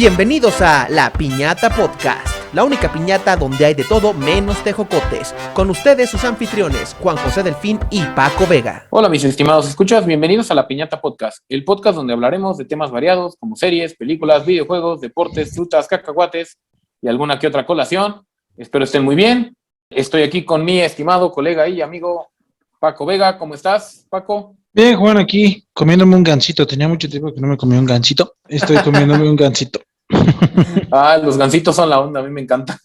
Bienvenidos a La Piñata Podcast, la única piñata donde hay de todo menos tejocotes. Con ustedes sus anfitriones, Juan José Delfín y Paco Vega. Hola mis estimados escuchas, bienvenidos a La Piñata Podcast, el podcast donde hablaremos de temas variados como series, películas, videojuegos, deportes, frutas, cacahuates y alguna que otra colación. Espero estén muy bien. Estoy aquí con mi estimado colega y amigo Paco Vega. ¿Cómo estás, Paco? Bien, Juan, aquí comiéndome un gansito. Tenía mucho tiempo que no me comía un gansito. Estoy comiéndome un gansito. Los gansitos son la onda, a mí me encanta.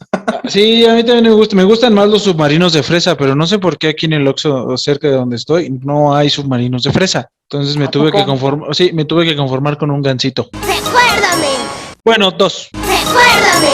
Sí, a mí también me gusta. Me gustan más los submarinos de fresa, pero no sé por qué aquí en el Oxxo, cerca de donde estoy, no hay submarinos de fresa. Entonces me tuve que conformar. Sí, me tuve que conformar con un gansito. ¡Recuérdame! Bueno, dos. ¡Recuérdame!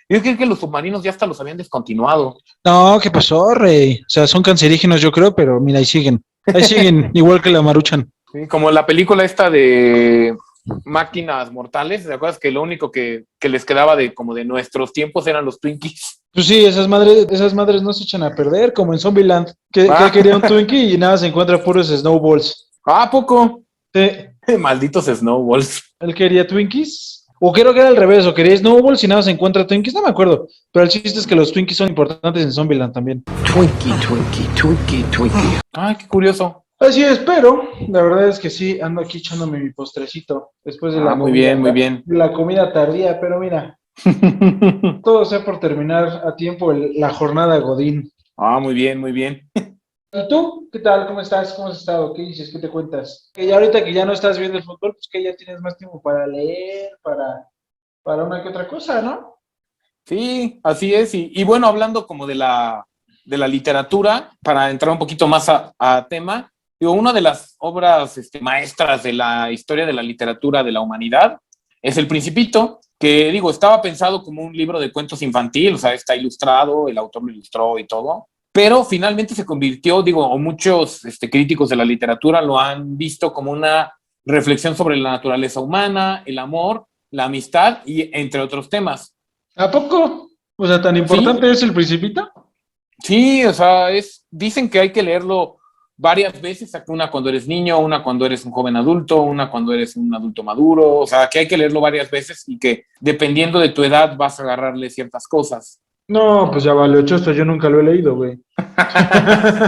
Yo creo que los submarinos ya hasta los habían descontinuado. No, ¿qué pasó, rey? O sea, son cancerígenos, yo creo, pero mira, ahí siguen. Ahí siguen, igual que la Maruchan. Sí, como la película esta de Máquinas Mortales, ¿te acuerdas que lo único que les quedaba de como de nuestros tiempos eran los Twinkies? Pues sí, esas madres no se echan a perder, como en Zombieland, que quería un Twinkie y nada, se encuentra puros snowballs. ¿A poco? Sí. Malditos snowballs. Él quería Twinkies. O creo que era al revés, o quería Snowballs y nada se encuentra Twinkies, no me acuerdo. Pero el chiste es que los Twinkies son importantes en Zombieland también. Twinkie. Ay, qué curioso. Así es, pero la verdad es que sí, ando aquí echándome mi postrecito después de la Muy comida, bien, muy bien. la comida tardía, pero mira, todo sea por terminar a tiempo la jornada Godín. Muy bien, muy bien. ¿Y tú? ¿Qué tal? ¿Cómo estás? ¿Cómo has estado? ¿Qué dices? ¿Qué te cuentas? Que ya ahorita que ya no estás viendo el fútbol, pues que ya tienes más tiempo para leer, para una que otra cosa, ¿no? Sí, así es. Y bueno, hablando como de la literatura, para entrar un poquito más a tema, digo, una de las obras maestras de la historia de la literatura de la humanidad es El Principito, que digo, estaba pensado como un libro de cuentos infantil, o sea, está ilustrado, el autor lo ilustró y todo, pero finalmente se convirtió, digo, o muchos críticos de la literatura lo han visto como una reflexión sobre la naturaleza humana, el amor, la amistad y entre otros temas. ¿A poco? O sea, ¿tan importante es El Principito? Sí, o sea, dicen que hay que leerlo varias veces, una cuando eres niño, una cuando eres un joven adulto, una cuando eres un adulto maduro, o sea, que hay que leerlo varias veces y que dependiendo de tu edad vas a agarrarle ciertas cosas. No, pues ya vale, esto yo nunca lo he leído, güey.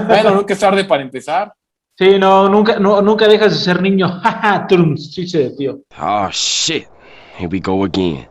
Bueno, nunca es tarde para empezar. Sí, nunca dejas de ser niño. Jaja, sí, tío. Oh, shit. Here we go again.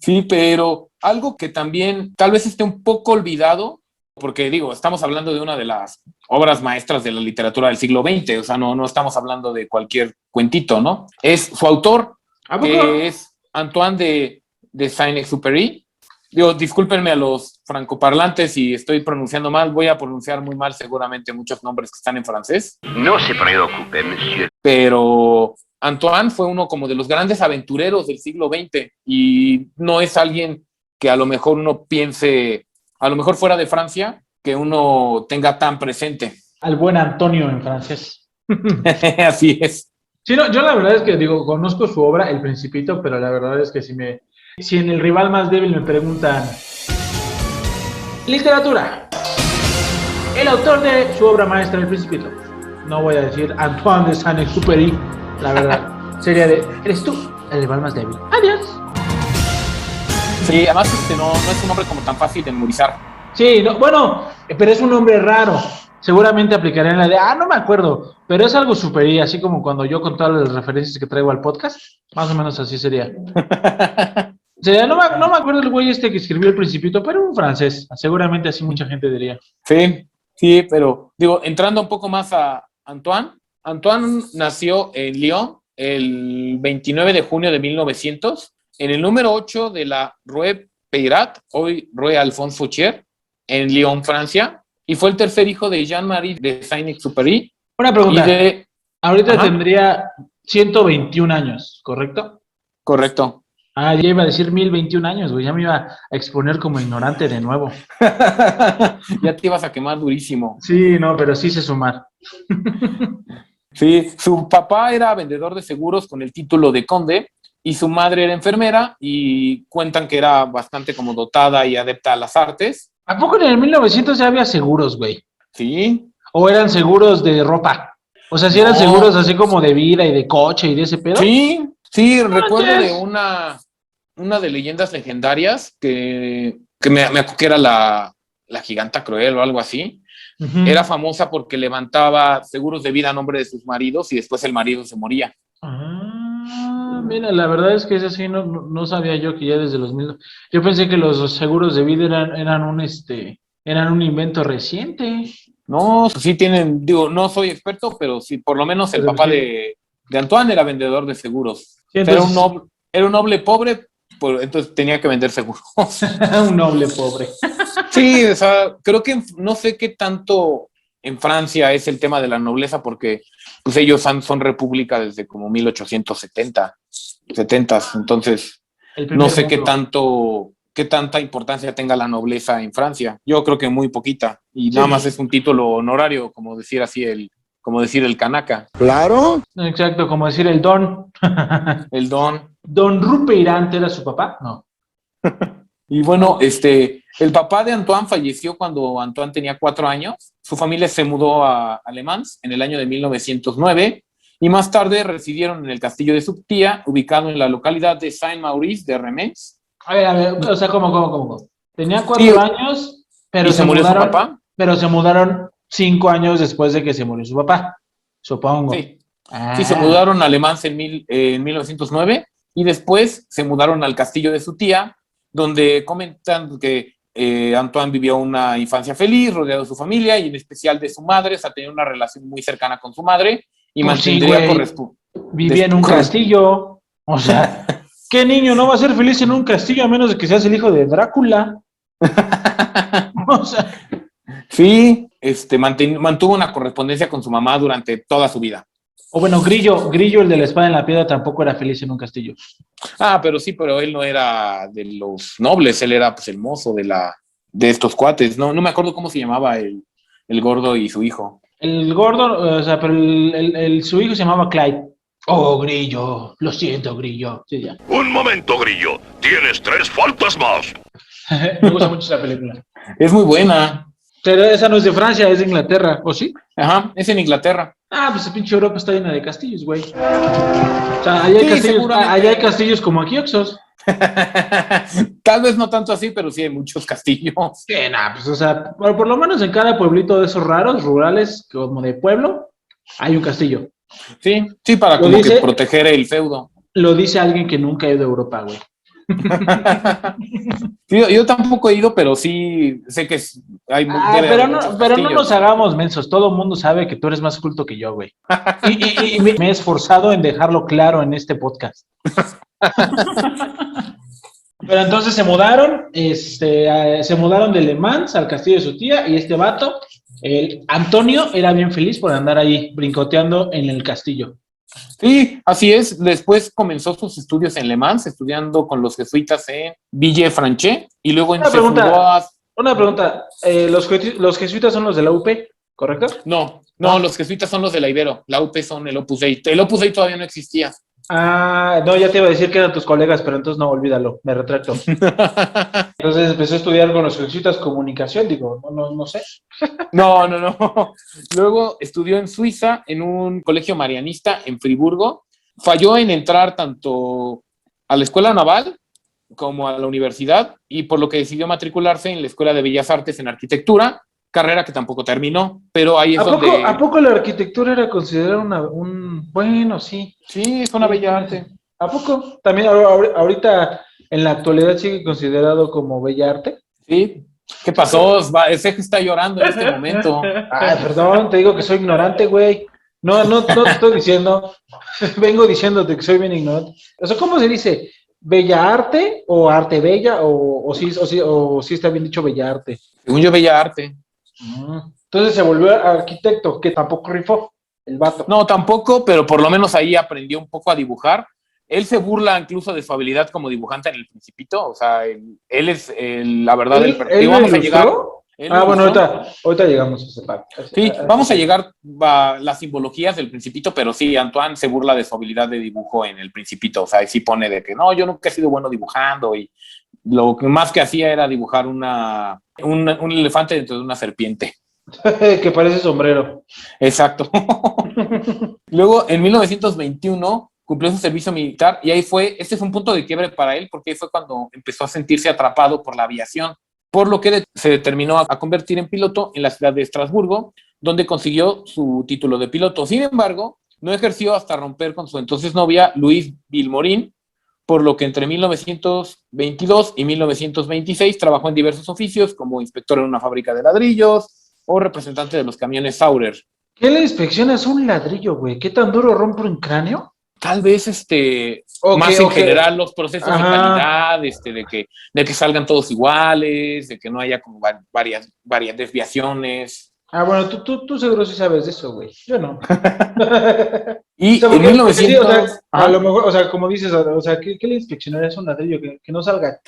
Sí, pero algo que también tal vez esté un poco olvidado, porque digo, estamos hablando de una de las obras maestras de la literatura del siglo XX, o sea, no estamos hablando de cualquier cuentito, ¿no? Es su autor, que es Antoine de Saint-Exupéry. Digo, discúlpenme a los francoparlantes si estoy pronunciando mal, voy a pronunciar muy mal seguramente muchos nombres que están en francés. No se preocupe, monsieur. Pero Antoine fue uno como de los grandes aventureros del siglo XX y no es alguien que a lo mejor uno piense, a lo mejor fuera de Francia, que uno tenga tan presente. Al buen Antonio en francés. Así es. Sí, no, yo la verdad es que digo, conozco su obra, El Principito, pero la verdad es que si en el rival más débil me preguntan literatura, el autor de su obra maestra El Principito, no voy a decir Antoine de Saint-Exupéry, la verdad, sería eres tú el rival más débil. Adiós. Sí, además no es un nombre como tan fácil de memorizar. Sí, no, bueno, pero es un nombre raro. Seguramente aplicaré en la de, no me acuerdo, pero es algo superi, así como cuando yo con todas las referencias que traigo al podcast, más o menos así sería. No me acuerdo el güey que escribió El Principito, pero un francés, seguramente así mucha gente diría. Sí, pero digo, entrando un poco más a Antoine nació en Lyon el 29 de junio de 1900, en el número 8 de la Rue Peyrat, hoy Rue Alphonse Fouchier, en Lyon, Francia, y fue el tercer hijo de Jean-Marie de Saint-Exupéry. Una pregunta, ahorita tendría 121 años, ¿correcto? Correcto. Ya iba a decir 1021 años, güey, ya me iba a exponer como ignorante de nuevo. Ya te ibas a quemar durísimo. Sí, no, pero sí sé sumar. Sí, su papá era vendedor de seguros con el título de conde y su madre era enfermera y cuentan que era bastante como dotada y adepta a las artes. ¿A poco en el 1900 ya había seguros, güey? Sí. ¿O eran seguros de ropa? O sea, si eran seguros así como de vida y de coche y de ese pedo. Sí, Sí, recuerdo de Manches. una de leyendas legendarias que me acuerdo que era la giganta cruel o algo así. Era Ujú. famosa porque levantaba seguros de vida a nombre de sus maridos y después el marido se moría. Mira, la verdad es que eso sí no sabía yo que ya desde los mil. Yo pensé que los seguros de vida eran un invento reciente. No, sí tienen, digo, no soy experto, pero sí, por lo menos el Pero papá sí. de Antoine era vendedor de seguros. Sí, O sea, entonces, era un noble pobre, pues, entonces tenía que vender seguros. un noble pobre. Sí, o sea, creo que no sé qué tanto en Francia es el tema de la nobleza, porque pues ellos son república desde como 1870, 70, entonces El no primer sé mundo. qué tanta importancia tenga la nobleza en Francia. Yo creo que muy poquita, y Sí, nada más pues, es un título honorario, como decir así como decir el canaca, Claro. exacto, como decir el don. el don. Don Rupeirante era su papá. No. Y bueno, el papá de Antoine falleció cuando Antoine tenía 4 años. Su familia se mudó a Le Mans en el año de 1909 y más tarde residieron en el castillo de su tía, ubicado en la localidad de Saint-Maurice de Remens. A ver, o sea, ¿cómo? Tenía Sí, 4 años, y se murió su papá. pero se mudaron 5 años después de que se murió su papá, supongo. Sí, sí, se Ah, mudaron a Le Mans en 1909 y después se mudaron al castillo de su tía, donde comentan que Antoine vivió una infancia feliz, rodeado de su familia y en especial de su madre, o sea, tenía una relación muy cercana con su madre y pues sí, mantendría güey. Vivía en un correspondencia. castillo. O sea, ¿qué niño no va a ser feliz en un castillo a menos de que seas el hijo de Drácula? O sea, Sí, mantuvo una correspondencia con su mamá durante toda su vida. o bueno, Grillo, el de la espada en la piedra, tampoco era feliz en un castillo. Ah, pero sí, pero él no era de los nobles, él era pues el mozo de estos cuates. No me acuerdo cómo se llamaba el gordo y su hijo. El gordo, o sea, pero su hijo se llamaba Clyde. Oh, Grillo, lo siento, Grillo. Sí, ya. Un momento, Grillo. Tienes 3 faltas más. Me gusta mucho esa película. Es muy buena. Pero esa no es de Francia, es de Inglaterra, ¿o sí? Ajá, es en Inglaterra. Ah, pues el pinche Europa está llena de castillos, güey. O sea, Sí, allá hay seguramente. castillos como aquí, Oxos. Tal vez no tanto así, pero sí hay muchos castillos. Que nada, pues, o sea, por lo menos en cada pueblito de esos raros, rurales, como de pueblo, hay un castillo. Sí, sí, para Lo como que dice, proteger el feudo. lo dice alguien que nunca ha ido a Europa, güey. Sí, yo tampoco he ido, pero sí sé que Ah, debe haber muchos pero no nos castillos. hagamos mensos. Todo el mundo sabe que tú eres más culto que yo, güey. Y me he esforzado en dejarlo claro en este podcast. Pero entonces se mudaron de Le Mans al castillo de su tía y este vato, el Antonio, era bien feliz por andar ahí brincoteando en el castillo. Sí, así es. Después comenzó sus estudios en Le Mans, estudiando con los jesuitas en Villefranche, y luego Una se mudó pregunta, a... una pregunta. Los jesuitas son los de la UP, ¿correcto? No, ¿No? los jesuitas son los de la Ibero. La UP son el Opus Dei. El Opus Dei todavía no existía. Ah, no, ya te iba a decir que eran tus colegas, pero entonces no, olvídalo, me retracto. Entonces empecé a estudiar con los jesuitas comunicación, digo, no sé. No. Luego estudió en Suiza, en un colegio marianista en Friburgo. Falló en entrar tanto a la escuela naval como a la universidad, y por lo que decidió matricularse en la Escuela de Bellas Artes en Arquitectura, carrera que tampoco terminó, pero ahí es A donde... poco la arquitectura era considerada bueno, sí, Sí, es una sí, bella arte. ¿a poco? También ahorita, en la actualidad, sigue considerado como bella arte. Sí. ¿Qué pasó? Ese que está llorando en este momento. Ay, perdón, te digo que soy ignorante, güey. No te estoy diciendo, vengo diciéndote que soy bien ignorante. O sea, ¿cómo se dice? ¿Bella arte o arte bella? O sí está bien dicho bella arte. Según yo, bella arte. Entonces se volvió arquitecto, que tampoco rifó el vato. No, tampoco, pero por lo menos ahí aprendió un poco a dibujar. Él se burla incluso de su habilidad como dibujante en El Principito, o sea, él es la verdad, ¿Él digo, lo vamos a llegar, ilustró? él lo Ah, bueno, ilustró. ahorita llegamos a ese parte. Sí, vamos a llegar a las simbologías del Principito, pero sí, Antoine se burla de su habilidad de dibujo en El Principito, o sea, sí pone de que no, yo nunca he sido bueno dibujando, y lo que más que hacía era dibujar un elefante dentro de una serpiente. Que parece sombrero. Exacto. Luego, en 1921, cumplió su servicio militar y este fue un punto de quiebre para él porque ahí fue cuando empezó a sentirse atrapado por la aviación, por lo que se determinó a convertir en piloto en la ciudad de Estrasburgo, donde consiguió su título de piloto. Sin embargo, no ejerció hasta romper con su entonces novia, Louise Vilmorin, por lo que entre 1922 y 1926 trabajó en diversos oficios como inspector en una fábrica de ladrillos o representante de los camiones Saurer. ¿Qué le inspeccionas un ladrillo, güey? ¿Qué tan duro rompe un cráneo? Tal vez más en general los procesos de calidad, de que salgan todos iguales, de que no haya como varias desviaciones. Bueno, tú seguro sí sabes de eso, güey. Yo no. Y o sea, en 1900... sí, o sea, a lo mejor, o sea, como dices, o sea, ¿qué le inspeccionarías un ladrillo? Que no salga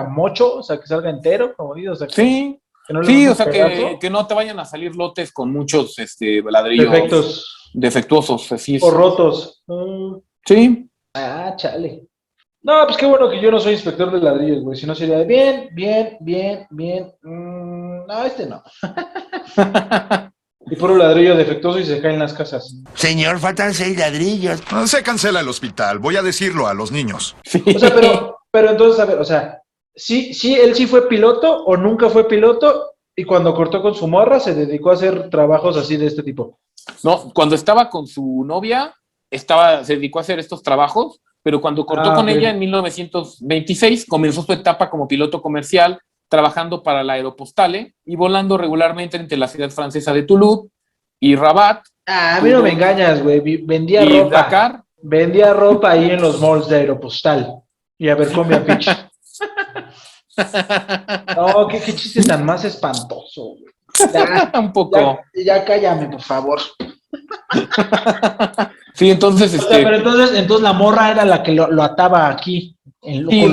mocho, o sea, que salga entero, como dices, o sea, sí. Que no sí, o sea, que no te vayan a salir lotes con muchos ladrillos defectuosos, así es. O rotos. Sí. Chale. No, pues qué bueno que yo no soy inspector de ladrillos, güey. Si no sería de bien. No, no. Y puro ladrillo defectuoso y se caen las casas. Señor, faltan 6 ladrillos. Se cancela el hospital, voy a decirlo a los niños. Sí. O sea, pero entonces, a ver, o sea, sí, él sí fue piloto o nunca fue piloto y cuando cortó con su morra se dedicó a hacer trabajos así de este tipo. No, cuando estaba con su novia, se dedicó a hacer estos trabajos, pero cuando cortó con ella en 1926, comenzó su etapa como piloto comercial, trabajando para la Aeropostale y volando regularmente entre la ciudad francesa de Toulouse y Rabat. A mí no me engañas, güey. Vendía ropa. Dakar. Vendía ropa ahí en los malls de Aeropostale. Y a ver, comía pitch. No, qué chiste tan más espantoso, güey. Un poco. Ya cállame, por favor. Sí, entonces... O sea, pero entonces la morra era la que lo ataba aquí. Sí, su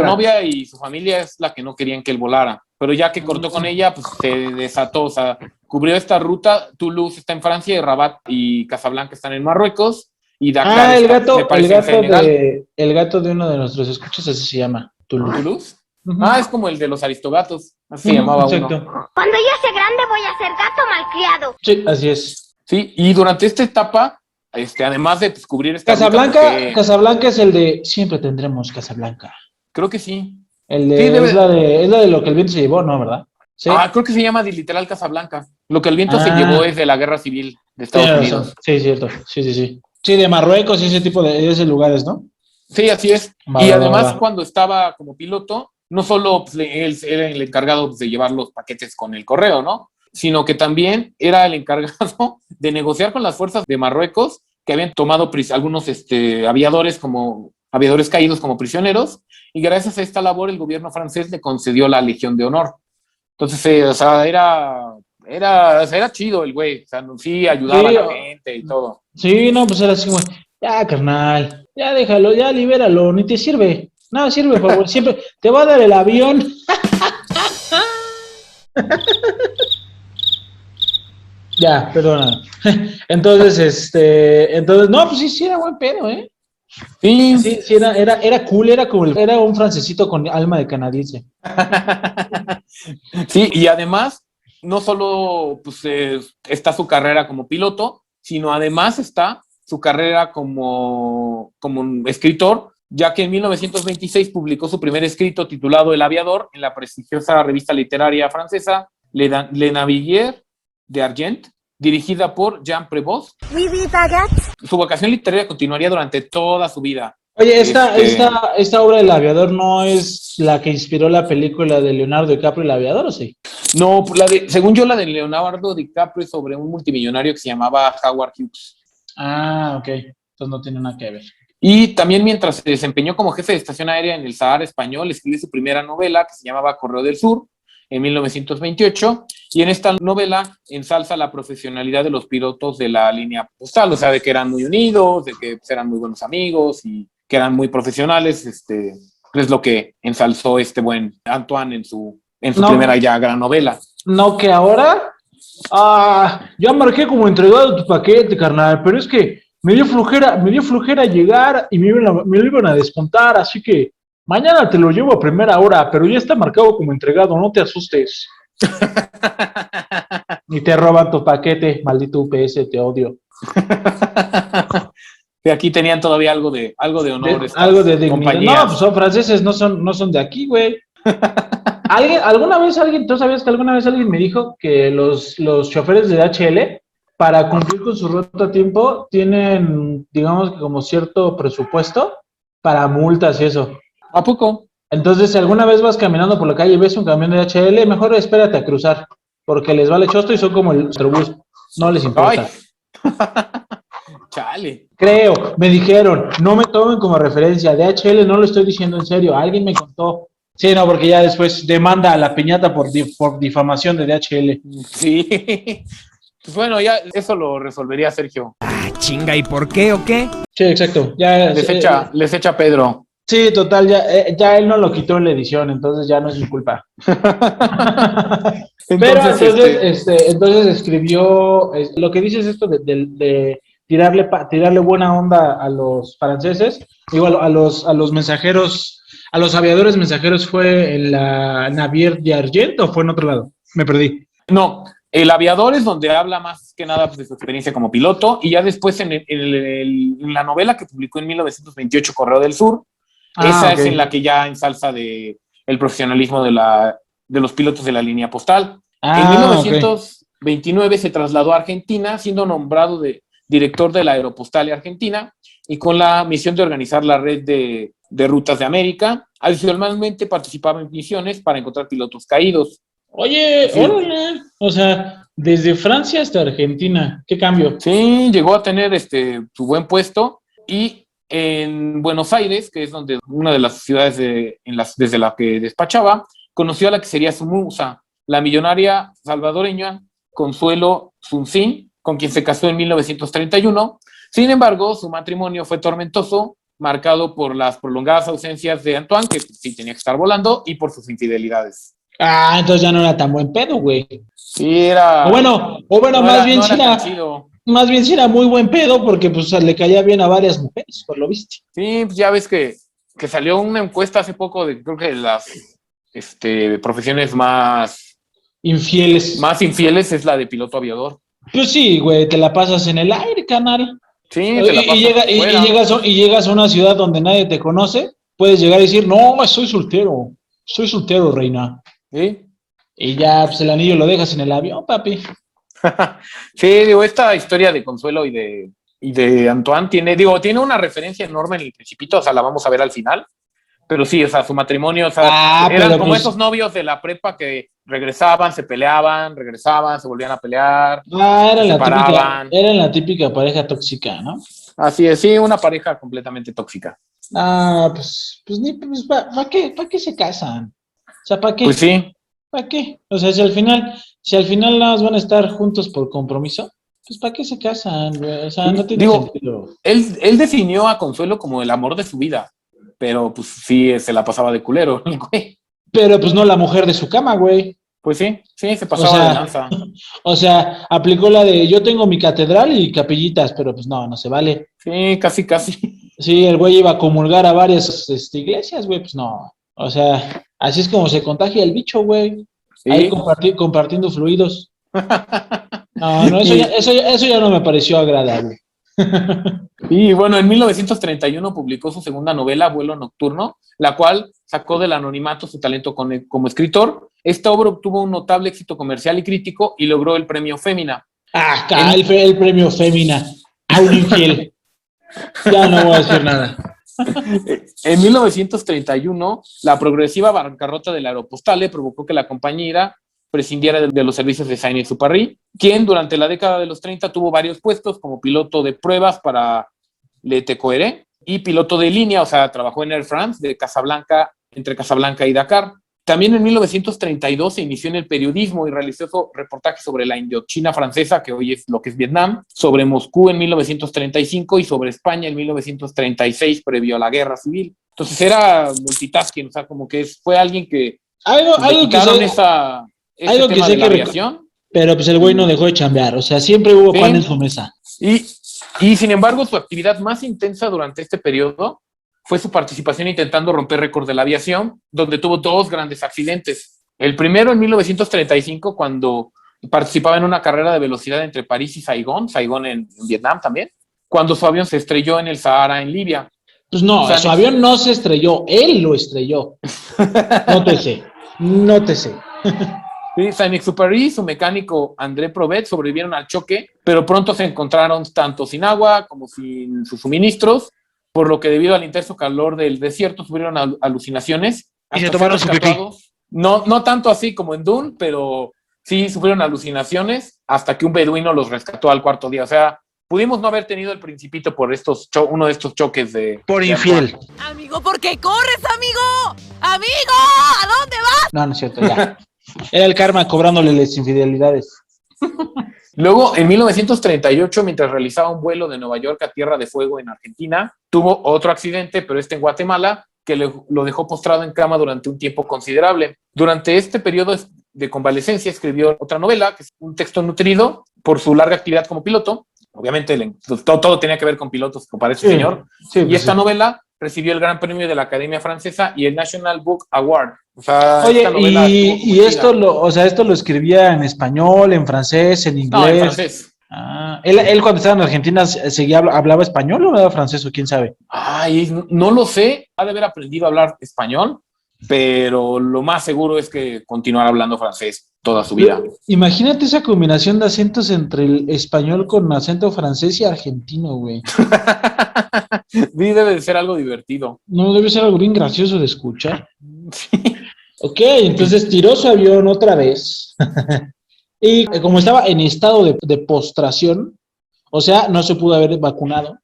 novia y su familia es la que no querían que él volara. Pero ya que cortó con ella, pues se desató. O sea, cubrió esta ruta. Toulouse está en Francia, y Rabat y Casablanca están en Marruecos. Y Dakar el gato de uno de nuestros escuchas, así se llama. ¿Toulouse? Uh-huh. Es como el de los aristogatos. Así se llamaba exacto. uno. Cuando yo sea grande voy a ser gato malcriado. Sí, así es. Sí, y durante esta etapa, además de descubrir esta Casablanca, Casablanca es el de siempre tendremos Casablanca. Creo que sí. El de, sí, es la de lo que el viento se llevó, ¿no? ¿Verdad? ¿Sí? Creo que se llama literal Casablanca. Lo que el viento se llevó es de la guerra civil de Estados Unidos. Sí, cierto. Sí. Sí, de Marruecos y ese tipo de esos lugares, ¿no? Sí, así es. Y además, cuando estaba como piloto, no solo él era el encargado de llevar los paquetes con el correo, ¿no? Sino que también era el encargado de negociar con las fuerzas de Marruecos que habían tomado algunos aviadores caídos como prisioneros, y gracias a esta labor el gobierno francés le concedió la Legión de Honor. Entonces, era chido el güey, o sea, sí ayudaba a la gente y todo. Sí, no, pues era así, güey, ya carnal, ya déjalo, ya libéralo, ni te sirve. No, sirve, por favor, siempre te va a dar el avión. Ya, perdona. Entonces, no, pues sí era buen pedo, ¿eh? Sí, era cool, era un francesito con alma de canadiense. Sí, y además, no solo pues, está su carrera como piloto, sino además está su carrera como escritor, ya que en 1926 publicó su primer escrito titulado El Aviador en la prestigiosa revista literaria francesa Le Naviguer de Argent, dirigida por Jean Prévost. Su vocación literaria continuaría durante toda su vida. Oye, esta obra del Aviador no es la que inspiró la película de Leonardo DiCaprio, El Aviador, ¿o sí? No, según yo, la de Leonardo DiCaprio es sobre un multimillonario que se llamaba Howard Hughes. Ok. Entonces no tiene nada que ver. Y también mientras se desempeñó como jefe de estación aérea en el Sahara español, escribió su primera novela que se llamaba Correo del Sur en 1928, y en esta novela ensalza la profesionalidad de los pilotos de la línea postal, o sea, de que eran muy unidos, de que eran muy buenos amigos y que eran muy profesionales, es lo que ensalzó este buen Antoine en su primera ya gran novela. No, que ahora, ya marqué como entregado tu paquete, carnal, pero es que me dio flojera llegar y me lo iban a descontar, así que mañana te lo llevo a primera hora, pero ya está marcado como entregado, no te asustes. Ni te roban tu paquete, maldito UPS, te odio. que aquí tenían todavía algo de honor. estas Algo de dignidad. compañías. No, pues son franceses, no son de aquí, güey. ¿Tú sabías que alguna vez alguien me dijo que los choferes de DHL, para cumplir con su ruta a tiempo, tienen, digamos, que como cierto presupuesto para multas y eso? ¿A poco? Entonces, si alguna vez vas caminando por la calle y ves un camión de DHL, mejor espérate a cruzar, porque les vale chosto y son como el Metrobús, no les importa. Ay. Chale. Creo, me dijeron, no me tomen como referencia, DHL no lo estoy diciendo en serio, alguien me contó. Sí, no, porque ya después demanda a la piñata por difamación de DHL. Sí. Pues bueno, ya eso lo resolvería Sergio. Chinga, ¿y por qué o qué? Sí, exacto. Ya, Les echa Pedro. sí, total, ya él no lo quitó en la edición, entonces ya no es su culpa. Pero entonces escribió, lo que dices esto de tirarle buena onda a los franceses, igual a los mensajeros, a los aviadores mensajeros, ¿fue en la Navier d'Argent o fue en otro lado? Me perdí. No, el aviador es donde habla más que nada pues, de su experiencia como piloto, y ya después en la novela que publicó en 1928, Correo del Sur, esa ok. es en la que ya ensalza de el profesionalismo de los pilotos de la línea postal. En 1929 se trasladó a Argentina, siendo nombrado director de la Aeropostal Argentina y con la misión de organizar la red de rutas de América. Adicionalmente participaba en misiones para encontrar pilotos caídos. Oye, Sí. órale, o sea, desde Francia hasta Argentina, ¿qué cambio? Sí, llegó a tener su buen puesto, y en Buenos Aires, que es donde una de las ciudades desde la que despachaba, conoció a la que sería su musa, la millonaria salvadoreña Consuelo Sunsin, con quien se casó en 1931. Sin embargo, su matrimonio fue tormentoso, marcado por las prolongadas ausencias de Antoine, que sí tenía que estar volando, y por sus infidelidades. Ah, entonces ya no era tan buen pedo, güey. Sí, era... O bueno, no más era- bien no sí era era, tan chido. más bien sí era muy buen pedo porque pues le caía bien a varias mujeres, por lo viste. Sí, pues ya ves que salió una encuesta hace poco de, creo que las profesiones más Infieles. infieles es la de piloto aviador. Pues sí, güey, te la pasas en el aire, canal. Sí, te la pasas fuera. Y llegas a una ciudad donde nadie te conoce, puedes llegar y decir, no, soy soltero, reina. ¿Sí? Y ya, pues el anillo lo dejas en el avión, papi. Sí, digo, esta historia de Consuelo y de Antoine tiene una referencia enorme en El Principito, o sea, la vamos a ver al final. Pero sí, o sea, su matrimonio, o sea, eran pero como pues, esos novios de la prepa que regresaban, se peleaban, regresaban, se volvían a pelear, era se la típica, separaban. era la típica pareja tóxica, ¿no? Así es, sí, una pareja completamente tóxica. Pues ¿para qué se casan? O sea, ¿para qué? Pues sí. ¿Para qué? O sea, si al final nada más van a estar juntos por compromiso, pues ¿para qué se casan, güey? O sea, no tiene Digo, sentido. él definió a Consuelo como el amor de su vida, pero pues sí, se la pasaba de culero, el güey. Pero pues no la mujer de su cama, güey. Pues sí, se pasaba de lanza. O sea, aplicó la de yo tengo mi catedral y capillitas, pero pues no se vale. Sí, casi. Sí, el güey iba a comulgar a varias iglesias, güey, pues no. O sea, así es como se contagia el bicho, güey. Sí. Ahí compartiendo fluidos. No, eso ya no me pareció agradable. Y bueno, en 1931 publicó su segunda novela, Vuelo Nocturno, la cual sacó del anonimato su talento como escritor. Esta obra obtuvo un notable éxito comercial y crítico y logró el premio Fémina. El premio Fémina. A un infiel. Ya no voy a decir nada. En 1931, la progresiva bancarrota de la Aeropostale provocó que la compañía prescindiera de los servicios de Saint-Exupéry, quien durante la década de los 30 tuvo varios puestos como piloto de pruebas para Le TQR y piloto de línea, o sea, trabajó en Air France entre Casablanca y Dakar. También en 1932 se inició en el periodismo y realizó reportajes sobre la Indochina francesa, que hoy es lo que es Vietnam, sobre Moscú en 1935 y sobre España en 1936, previo a la guerra civil. Entonces era multitasking, o sea, como que fue alguien que algo que tema de la aviación. Pero pues el güey no dejó de chambear, o sea, siempre hubo pan en su mesa. Y sin embargo, su actividad más intensa durante este periodo fue su participación intentando romper récords de la aviación, donde tuvo 2 grandes accidentes. El primero en 1935, cuando participaba en una carrera de velocidad entre París y Saigón en Vietnam también. cuando su avión se estrelló en el Sahara, en Libia. Pues no, O sea, su avión no se estrelló, él lo estrelló. Nótese. Sí, Saint-Exupéry y su mecánico André Provet sobrevivieron al choque, pero pronto se encontraron tanto sin agua como sin sus suministros, por lo que debido al intenso calor del desierto sufrieron alucinaciones. Y se Hasta tomaron ser su pipí. rescatados. No tanto así como en Dune, pero sí sufrieron alucinaciones hasta que un beduino los rescató al cuarto día. O sea, pudimos no haber tenido el Principito por uno de estos choques Por de infiel. Amigo, ¿por qué corres, amigo? ¡Amigo! ¿A dónde vas? No es cierto, ya. Era el karma cobrándole las infidelidades. Luego, en 1938, mientras realizaba un vuelo de Nueva York a Tierra de Fuego en Argentina, tuvo otro accidente, pero en Guatemala, que lo dejó postrado en cama durante un tiempo considerable. Durante este periodo de convalecencia escribió otra novela, que es un texto nutrido por su larga actividad como piloto. Obviamente todo tenía que ver con pilotos, como para ese señor. Sí, Y pues esta sí. novela recibió el Gran Premio de la Academia Francesa y el National Book Award. O sea, Oye, esta novela estuvo y esto conocida. esto lo escribía en español, en francés, en No, en inglés. francés. Ah, él cuando estaba en Argentina hablaba español o hablaba francés o quién sabe. Ay, no lo sé. Ha de haber aprendido a hablar español, pero lo más seguro es que continuará hablando francés toda su vida. Imagínate esa combinación de acentos entre el español con acento francés y argentino, güey. Sí, debe de ser algo divertido. No debe ser algo bien gracioso de escuchar. Ok, entonces tiró su avión otra vez. Y como estaba en estado de postración, o sea, no se pudo haber vacunado.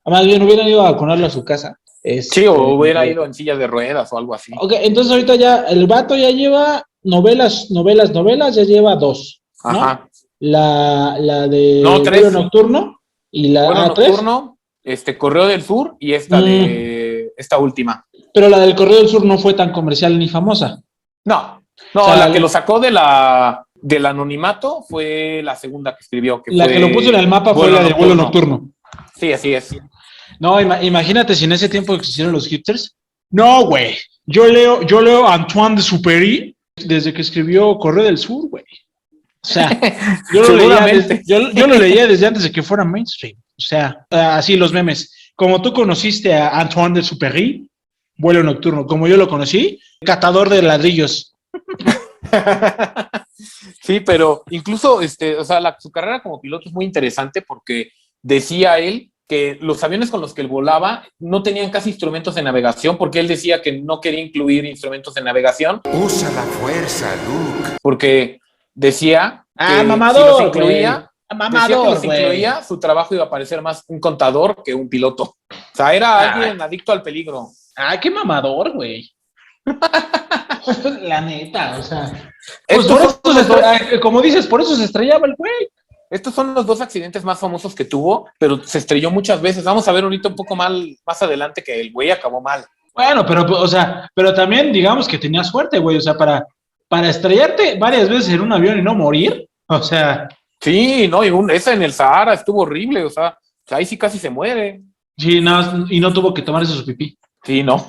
Además, bien, hubieran ido a vacunarlo a su casa. Sí, o hubiera ido en silla de ruedas o algo así. Ok, entonces ahorita ya el vato ya lleva novelas, ya lleva 2, ¿no? Ajá. La de No, 3. Vuelo Nocturno y la Vuelo 3. Nocturno, Correo del Sur y esta última. Pero la del Correo del Sur no fue tan comercial ni famosa. No, O sea, la que lo sacó del anonimato fue la segunda que escribió. La que lo puso en el mapa fue la de Vuelo Nocturno. Sí, así es. No, imagínate si en ese tiempo existieron los hipsters. No, güey. Yo leo Antoine de Supéry desde que escribió Correo del Sur, güey. O sea, yo lo leía desde antes de que fuera mainstream. O sea, así los memes. Como tú conociste a Antoine de Supéry, Vuelo Nocturno. Como yo lo conocí, catador de ladrillos. Sí, pero incluso, o sea, su carrera como piloto es muy interesante porque decía él que los aviones con los que él volaba no tenían casi instrumentos de navegación porque él decía que no quería incluir instrumentos de navegación. Usa la fuerza, Luke. Porque decía que mamador, si los incluía, mamador, incluía, su trabajo iba a parecer más un contador que un piloto. O sea, era alguien adicto al peligro. Ah, qué mamador, güey. La neta, o sea. Como dices, por eso se estrellaba el güey. Estos son los 2 accidentes más famosos que tuvo, pero se estrelló muchas veces. Vamos a ver ahorita un poco más adelante que el güey acabó mal. Bueno, pero también digamos que tenía suerte, güey. O sea, para estrellarte varias veces en un avión y no morir, o sea. Sí, no, esa en el Sahara estuvo horrible, o sea, ahí sí casi se muere. Sí, no, y no tuvo que tomarse su pipí. Sí, no.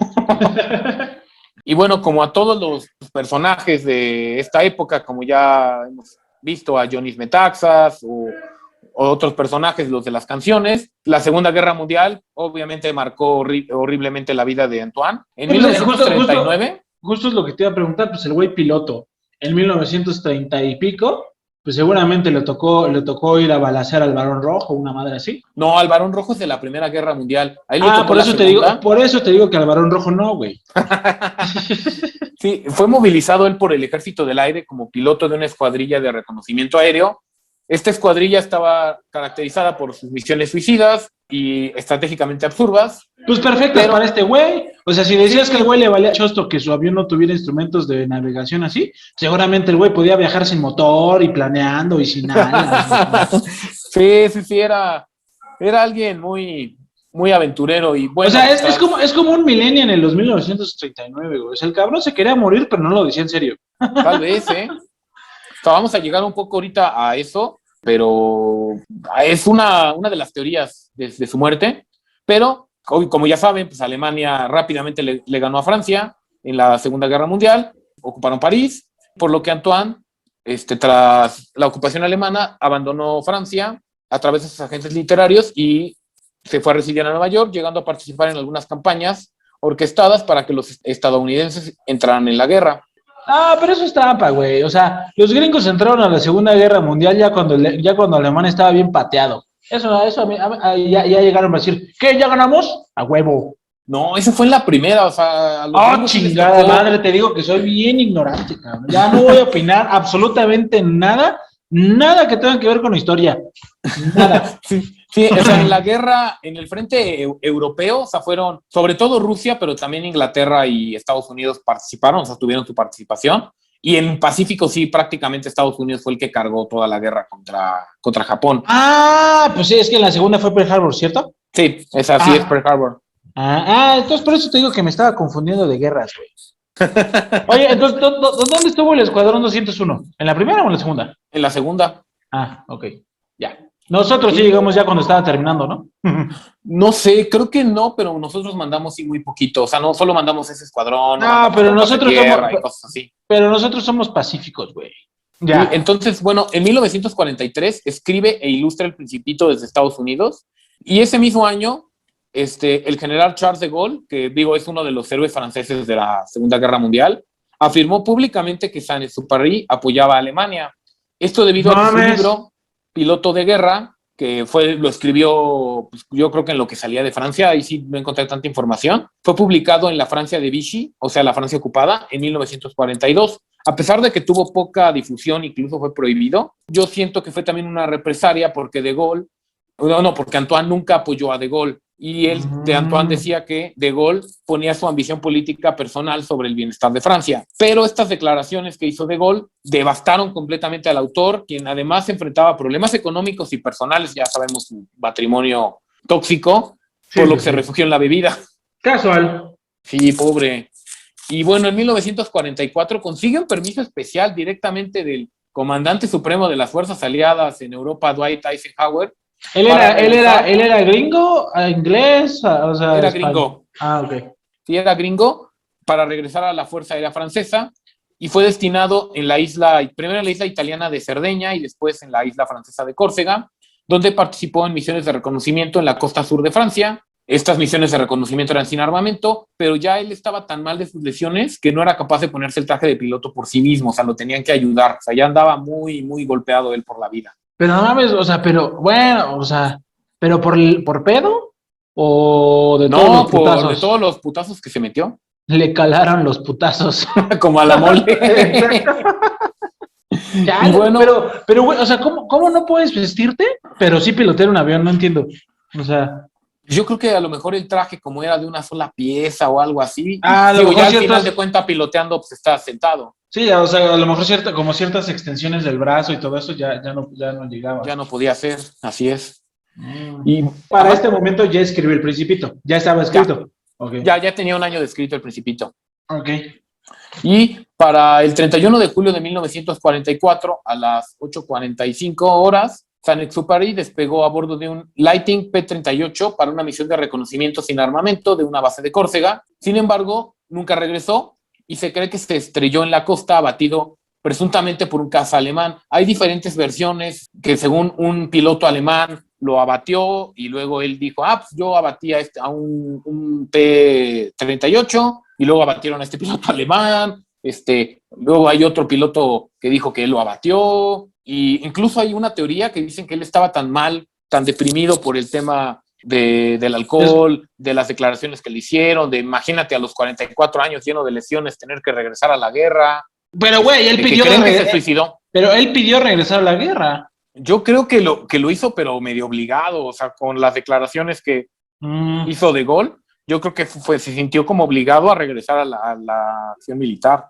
Y bueno, como a todos los personajes de esta época, como ya hemos visto a Johnny Metaxas o otros personajes, los de las canciones, la Segunda Guerra Mundial obviamente marcó horriblemente la vida de Antoine. En 1939... Justo es lo que te iba a preguntar, pues el güey piloto, en 1930 y pico, pues seguramente le tocó ir a balacear al Barón Rojo, una madre así. No, al Barón Rojo es de la Primera Guerra Mundial. Ahí por eso te digo que al Barón Rojo no, güey. Sí, fue movilizado él por el Ejército del Aire como piloto de una escuadrilla de reconocimiento aéreo. Esta escuadrilla estaba caracterizada por sus misiones suicidas y estratégicamente absurdas. Pues perfectas para este güey. O sea, si decías que el güey le valía chosto que su avión no tuviera instrumentos de navegación así, seguramente el güey podía viajar sin motor y planeando y sin nada. Sí, era alguien muy, muy aventurero y bueno. O sea, es como un millennial en los 1939, güey. O sea, el cabrón se quería morir, pero no lo decía en serio. Tal vez, O sea, vamos a llegar un poco ahorita a eso, pero es una de las teorías de su muerte, pero como ya saben, pues Alemania rápidamente le ganó a Francia en la Segunda Guerra Mundial, ocuparon París, por lo que Antoine, tras la ocupación alemana, abandonó Francia a través de sus agentes literarios y se fue a residir a Nueva York, llegando a participar en algunas campañas orquestadas para que los estadounidenses entraran en la guerra. Ah, pero eso es trampa, güey. O sea, los gringos entraron a la Segunda Guerra Mundial ya cuando Alemania estaba bien pateado. Eso ya llegaron a decir, ¿qué? ¿Ya ganamos? A huevo. No, eso fue en la primera, o sea... Chingada madre, te digo que soy bien ignorante, cabrón. Ya no voy a opinar absolutamente nada que tenga que ver con la historia. Nada. Sí, o sea, en la guerra, en el frente europeo, o sea, fueron, sobre todo Rusia, pero también Inglaterra y Estados Unidos participaron, o sea, tuvieron su participación. Y en Pacífico sí, prácticamente Estados Unidos fue el que cargó toda la guerra contra Japón. Ah, pues sí, es que en la segunda fue Pearl Harbor, ¿cierto? Sí, esa sí es Pearl Harbor. Entonces por eso te digo que me estaba confundiendo de guerras, güey. Oye, entonces, ¿dónde estuvo el Escuadrón 201? ¿En la primera o en la segunda? En la segunda. Ah, ok, ya. Nosotros sí llegamos ya cuando estaba terminando, ¿no? No sé, creo que no, pero nosotros mandamos sí muy poquito. O sea, no solo mandamos ese escuadrón. No, pero nosotros somos... y cosas así. Pero nosotros somos pacíficos, güey. Ya. Entonces, bueno, en 1943 escribe e ilustra El Principito desde Estados Unidos. Y ese mismo año, el general Charles de Gaulle, que digo es uno de los héroes franceses de la Segunda Guerra Mundial, afirmó públicamente que Saint-Exupéry apoyaba a Alemania. Esto debido a que su libro Piloto de Guerra, que lo escribió, pues, yo creo que en lo que salía de Francia, ahí sí no encontré tanta información, fue publicado en la Francia de Vichy, o sea, la Francia ocupada, en 1942. A pesar de que tuvo poca difusión, incluso fue prohibido, yo siento que fue también una represalia porque porque Antoine nunca apoyó a De Gaulle. Y Antoine decía que De Gaulle ponía su ambición política personal sobre el bienestar de Francia. Pero estas declaraciones que hizo De Gaulle devastaron completamente al autor, quien además enfrentaba problemas económicos y personales, ya sabemos su matrimonio tóxico, por lo que se refugió en la bebida. Casual. Sí, pobre. Y bueno, en 1944 consigue un permiso especial directamente del comandante supremo de las fuerzas aliadas en Europa, Dwight Eisenhower. ¿Él era gringo, inglés? O sea, era español. gringo. Ah, ok. Sí, era gringo para regresar a la Fuerza Aérea Francesa y fue destinado primero en la isla italiana de Cerdeña y después en la isla francesa de Córcega, donde participó en misiones de reconocimiento en la costa sur de Francia. Estas misiones de reconocimiento eran sin armamento, pero ya él estaba tan mal de sus lesiones que no era capaz de ponerse el traje de piloto por sí mismo, o sea, lo tenían que ayudar, o sea, ya andaba muy, muy golpeado él por la vida. Pero no mames, o sea, pero por pedo o de todos los putazos. De todos los putazos que se metió. Le calaron los putazos. Como a la mole. Ya, bueno, pero güey, o sea, ¿cómo no puedes vestirte, pero sí pilotear un avión? No entiendo. O sea, yo creo que a lo mejor el traje como era de una sola pieza o algo así. Ya al final de cuenta piloteando pues está sentado. Sí, o sea, a lo mejor ciertas extensiones del brazo y todo eso ya no llegaba. Ya no podía hacer, así es. Y para este momento ya escribí El Principito, ya estaba escrito. Okay. Ya tenía un año de escrito El Principito. Ok. Y para el 31 de julio de 1944, a las 8:45 horas, Saint-Exupéry despegó a bordo de un Lightning P-38 para una misión de reconocimiento sin armamento de una base de Córcega. Sin embargo, nunca regresó y se cree que se estrelló en la costa abatido presuntamente por un caza alemán. Hay diferentes versiones que según un piloto alemán lo abatió y luego él dijo, pues yo abatí a un P-38 y luego abatieron a este piloto alemán. Luego hay otro piloto que dijo que él lo abatió y incluso hay una teoría que dicen que él estaba tan mal, tan deprimido por el tema del alcohol, de las declaraciones que le hicieron, de imagínate a los 44 años lleno de lesiones tener que regresar a la guerra. Pero güey, él pidió que se suicidó. Pero él pidió regresar a la guerra. Yo creo que lo hizo, pero medio obligado, o sea, con las declaraciones que hizo De Gaulle, yo creo que se sintió como obligado a regresar a la acción militar.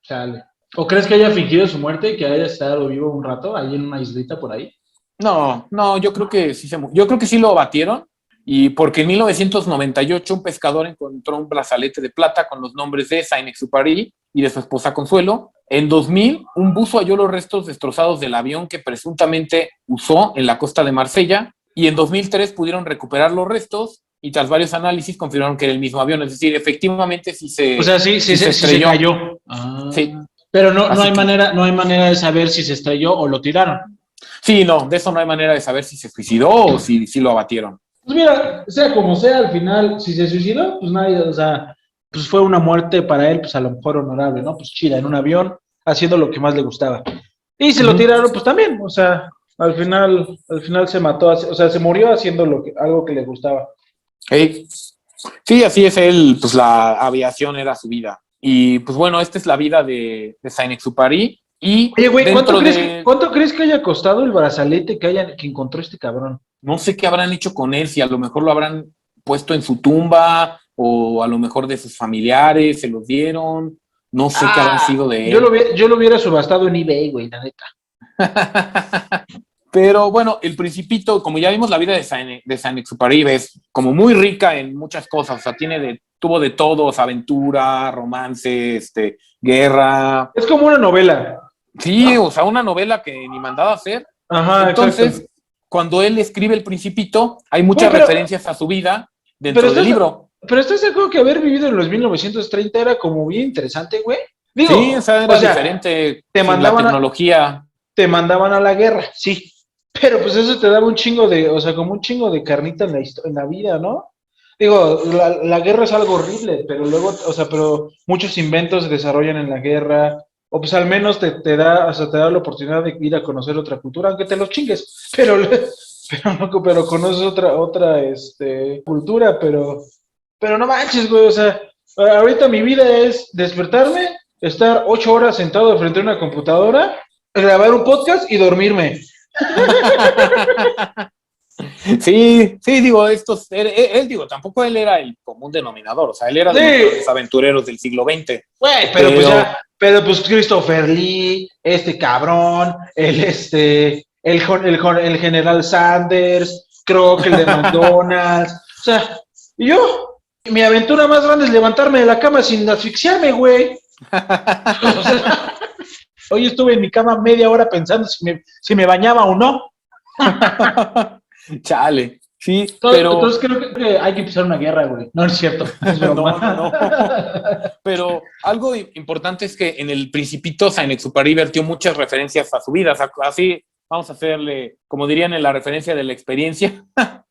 Chale. ¿O crees que haya fingido su muerte y que haya estado vivo un rato ahí en una islita por ahí? No, yo creo que sí lo abatieron, y porque en 1998 un pescador encontró un brazalete de plata con los nombres de Saint-Exupéry y de su esposa Consuelo. En 2000, un buzo halló los restos destrozados del avión que presuntamente usó en la costa de Marsella, y en 2003 pudieron recuperar los restos y tras varios análisis confirmaron que era el mismo avión, es decir, efectivamente sí se se cayó. Sí. Pero no hay manera de saber si se estrelló o lo tiraron. Sí, no, de eso no hay manera de saber si se suicidó o si lo abatieron. Pues mira, sea como sea, al final, si se suicidó, pues nadie, o sea, pues fue una muerte para él, pues a lo mejor honorable, ¿no? Pues chida, en un avión, haciendo lo que más le gustaba. Y se lo tiraron, pues también, o sea, al final se mató, o sea, se murió haciendo algo que le gustaba. Hey. Sí, así es él, pues la aviación era su vida. Y pues bueno, esta es la vida de Saint-Exupéry. Y Oye, güey, dentro ¿cuánto crees que haya costado el brazalete que encontró este cabrón? no sé qué habrán hecho con él, si a lo mejor lo habrán puesto en su tumba o a lo mejor de sus familiares se los dieron. No sé qué habrán sido de él. Yo lo hubiera subastado en eBay, güey, la neta. Pero bueno, el Principito, como ya vimos, la vida de Saint-Exupéry es como muy rica en muchas cosas. O sea, tuvo de todos, aventura, romance, guerra. Es como una novela. Sí, o sea, una novela que ni mandaba a hacer. Ajá, Entonces, exacto. cuando él escribe El Principito, hay muchas referencias a su vida dentro del libro. Pero ¿estás de acuerdo que haber vivido en los 1930 era como bien interesante, güey? Digo, Sí, o sea, era diferente. Te mandaban la tecnología. Te mandaban a la guerra, sí. Pero pues eso te daba un chingo o sea, como un chingo de carnita en la vida, ¿no? Digo, la guerra es algo horrible, pero luego, o sea, pero muchos inventos se desarrollan en la guerra, o pues al menos te da, o sea, te da la oportunidad de ir a conocer otra cultura, aunque te los chingues, pero conoces otra, cultura, pero no manches, güey, o sea, ahorita mi vida es despertarme, estar 8 horas sentado frente a una computadora, grabar un podcast y dormirme. Sí, digo, él, tampoco él era el común denominador, o sea, él era de los aventureros del siglo XX. Güey, pero pues Christopher Lee, este cabrón, el general Sanders, Croc, el de McDonald's, o sea, y yo, mi aventura más grande es levantarme de la cama sin asfixiarme, güey. O sea, hoy estuve en mi cama media hora pensando si me bañaba o no. Chale, sí, Entonces creo que hay que empezar una guerra, güey. No es cierto. Es no. Pero algo importante es que en El Principito Saint-Exupéry vertió muchas referencias a su vida. O sea, así vamos a hacerle, como dirían en la referencia de la experiencia.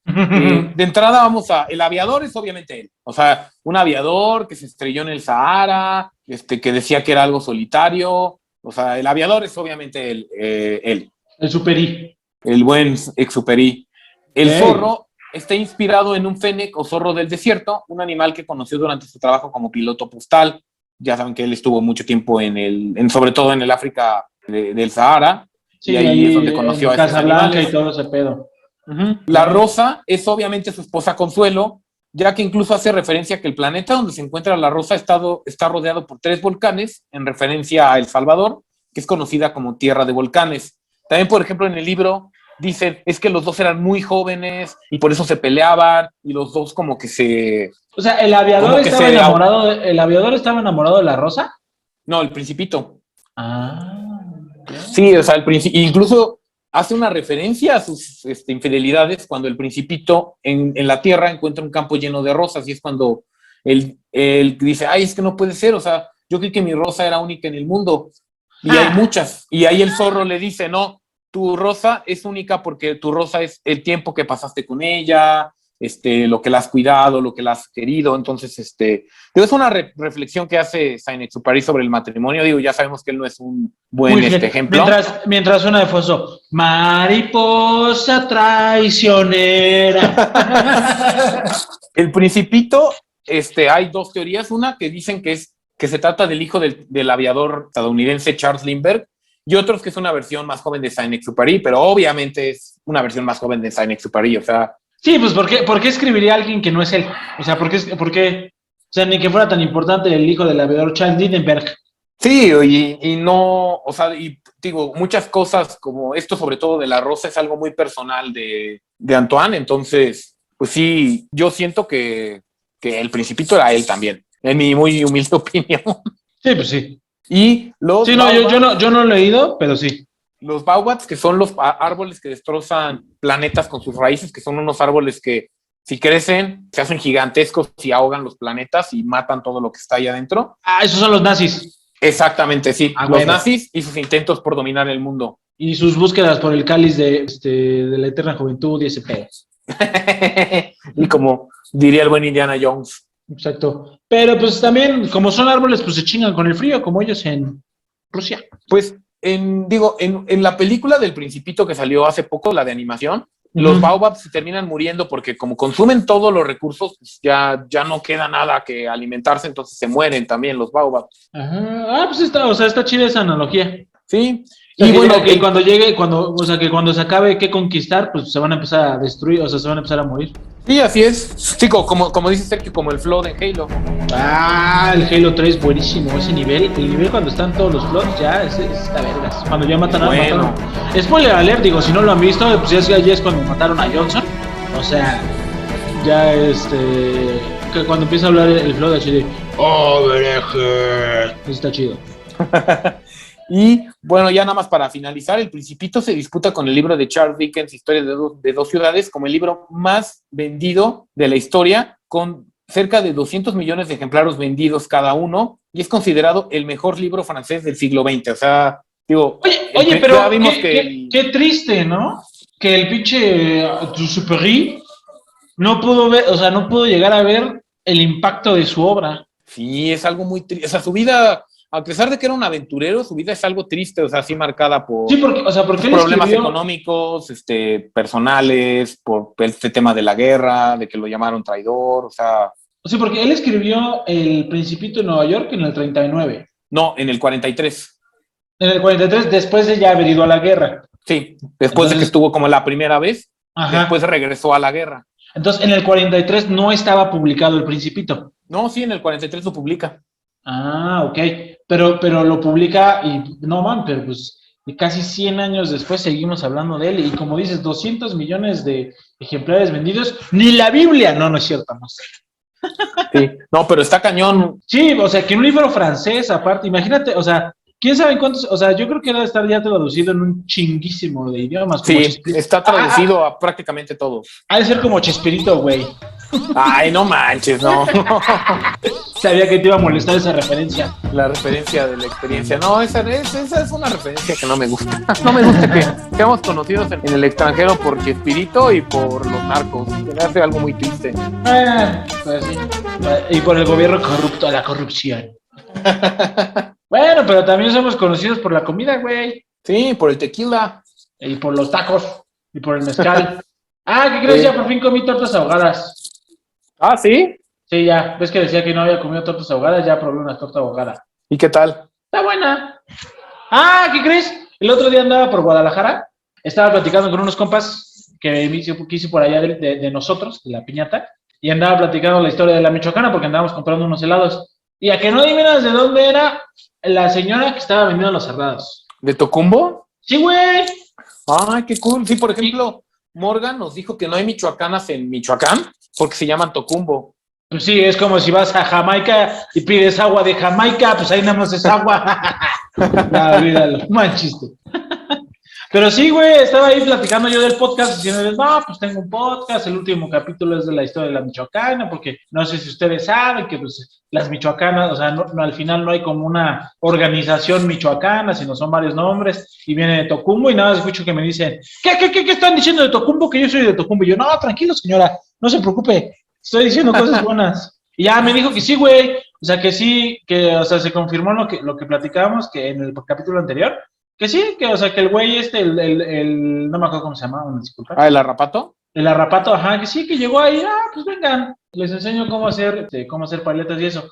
De entrada el aviador es obviamente él. O sea, un aviador que se estrelló en el Sahara, que decía que era algo solitario. O sea, el aviador es obviamente él. El Superi. El buen Exupéry. El zorro está inspirado en un fennec o zorro del desierto, un animal que conoció durante su trabajo como piloto postal. Ya saben que él estuvo mucho tiempo sobre todo en el África del Sahara. Sí, y ahí es donde conoció a esos animales. Y todo ese pedo. La rosa es obviamente su esposa Consuelo, ya que incluso hace referencia a que el planeta donde se encuentra la rosa está rodeado por 3 volcanes, en referencia a El Salvador, que es conocida como Tierra de Volcanes. También, por ejemplo, en el libro dicen, es que los dos eran muy jóvenes y por eso se peleaban y los dos como que se... O sea, ¿el aviador estaba enamorado de la rosa? No, el Principito. Sí, o sea, incluso hace una referencia a sus infidelidades cuando el Principito en la Tierra encuentra un campo lleno de rosas y es cuando él dice, ay, es que no puede ser, o sea, yo creí que mi rosa era única en el mundo y hay muchas. Y ahí el zorro le dice, no, tu rosa es única porque tu rosa es el tiempo que pasaste con ella, lo que la has cuidado, lo que la has querido. Entonces, es una reflexión que hace Saint-Exupéry sobre el matrimonio. Digo, ya sabemos que él no es un buen ejemplo. Mientras suena de foso, mariposa traicionera. El Principito, hay 2 teorías. Una que dicen que se trata del hijo del aviador estadounidense Charles Lindbergh, y otros que es una versión más joven de Saint-Exupéry, pero obviamente es una versión más joven de Saint-Exupéry, o sea... Sí, pues ¿por qué escribiría alguien que no es él? O sea, ¿por qué? O sea, ni que fuera tan importante el hijo del aviador Charles Lindbergh. Sí, y no, o sea, y digo, muchas cosas como esto, sobre todo de la rosa, es algo muy personal de Antoine, entonces, pues sí, yo siento que el Principito era él también, en mi muy humilde opinión. Sí, pues sí. Y los sí, no, yo no lo he leído, pero sí. Los baobabs, que son los árboles que destrozan planetas con sus raíces, que son unos árboles que si crecen se hacen gigantescos y ahogan los planetas y matan todo lo que está ahí adentro. Esos son los nazis. Exactamente, sí. Los nazis y sus intentos por dominar el mundo. Y sus búsquedas por el cáliz de la eterna juventud y ese pedo. Y como diría el buen Indiana Jones. Exacto. Pero pues también, como son árboles, pues se chingan con el frío, como ellos en Rusia. Pues, en la película del Principito que salió hace poco, la de animación, los baobabs se terminan muriendo porque como consumen todos los recursos, pues ya no queda nada que alimentarse, entonces se mueren también los baobabs. Ajá. Ah, pues está chida esa analogía. Sí. O sea, Y bueno, que cuando llegue, que cuando se acabe que conquistar, pues se van a empezar a destruir, o sea, se van a empezar a morir. sí, así es. Sí, como dice Sergio, como el Flood en Halo. Ah, el Halo 3 buenísimo, ese nivel. El nivel cuando están todos los plots, ya está vergas. Cuando ya matan a Bueno. Spoiler alert, digo, si no lo han visto, pues ya es cuando mataron a Johnson. O sea, ya que cuando empieza a hablar el Flood así de eso está chido. Y bueno, ya nada más para finalizar, El Principito se disputa con el libro de Charles Dickens, Historia de dos ciudades, como el libro más vendido de la historia, con cerca de 200 millones de ejemplares vendidos cada uno, y es considerado el mejor libro francés del siglo XX. O sea, digo... Oye, pero ya vimos qué triste, ¿no? Que el pinche Duxupery no pudo ver, o sea, no pudo llegar a ver el impacto de su obra. Sí, es algo muy triste. O sea, su vida... A pesar de que era un aventurero, su vida es algo triste, o sea, así marcada por Sí, porque él problemas escribió, económicos, personales, por este tema de la guerra, de que lo llamaron traidor, o sea... sí, porque él escribió El Principito en Nueva York en el 39. No, en el 43. En el 43, después de ya haber ido a la guerra. Sí, después de que estuvo como la primera vez, Ajá. después regresó a la guerra. Entonces, en el 43 no estaba publicado El Principito. No, sí, en el 43 lo publica. Ah, ok. Pero lo publica y no man, pero pues y casi 100 años después seguimos hablando de él. Y como dices, 200 millones de ejemplares vendidos. Ni la Biblia. No es cierto, no sé. Sí, no, pero está cañón. Sí, o sea, que un libro francés aparte, imagínate, o sea, quién sabe cuántos, o sea, yo creo que debe estar ya traducido en un chinguísimo de idiomas. Como Sí, está traducido a prácticamente todo. Ha de ser como Chespirito, güey. Ay, no manches, no. Sabía que te iba a molestar esa referencia. La referencia de la experiencia. No, esa es una referencia que no me gusta. No me gusta que seamos conocidos en el extranjero por Chespirito y por los narcos. Se me hace algo muy triste. Pues sí. Y por el gobierno corrupto, la corrupción. Bueno, pero también somos conocidos por la comida, güey. Sí, por el tequila. Y por los tacos. Y por el mezcal. ¿Qué crees? Sí. Ya por fin comí tortas ahogadas. Ah, ¿sí? Sí, ya. ¿Ves que decía que no había comido tortas ahogadas? Ya probé una torta ahogada. ¿Y qué tal? Está buena. ¿Qué crees? El otro día andaba por Guadalajara. Estaba platicando con unos compas que hice por allá de nosotros, de la piñata. Y andaba platicando la historia de la Michoacana porque andábamos comprando unos helados. Y a que no adivinas de dónde era la señora que estaba vendiendo los cerrados. ¿De Tocumbo? Sí, güey. Ay, qué cool. Sí, por ejemplo, Morgan nos dijo que no hay michoacanas en Michoacán porque se llaman Tocumbo. Pues sí, es como si vas a Jamaica y pides agua de Jamaica, pues ahí nada más es agua. No, olvídalo, mal chiste. Pero sí, güey, estaba ahí platicando yo del podcast, diciéndoles, no, pues tengo un podcast, el último capítulo es de la historia de la Michoacana, porque no sé si ustedes saben que pues las michoacanas, o sea, no, al final no hay como una organización michoacana, sino son varios nombres, y viene de Tocumbo, y nada más escucho que me dicen, ¿qué están diciendo de Tocumbo? Que yo soy de Tocumbo. Y yo, no, tranquilo, señora, no se preocupe, estoy diciendo cosas buenas. Y ya me dijo que sí, güey, o sea, que sí, que, o sea, se confirmó lo que platicábamos, que en el capítulo anterior, que sí, que, o sea, que el güey no me acuerdo cómo se llama, disculpa. ¿El Arrapato? El Arrapato, ajá, que sí, que llegó ahí, pues vengan, les enseño cómo hacer paletas y eso.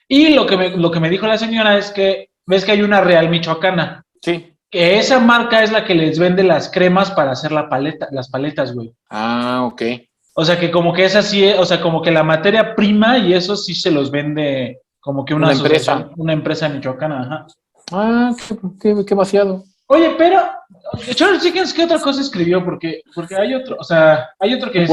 Y lo que me dijo la señora es que, ves que hay una Real Michoacana. Sí. Que esa marca es la que les vende las cremas para hacer las paletas, güey. Ah, ok. O sea, que como que esa sí, o sea, como que la materia prima y eso sí se los vende como que una empresa. Una empresa michoacana, ajá. Ah, qué vaciado. Oye, pero Charles Dickens, ¿qué otra cosa escribió? Porque hay otro, o sea, hay otro que es...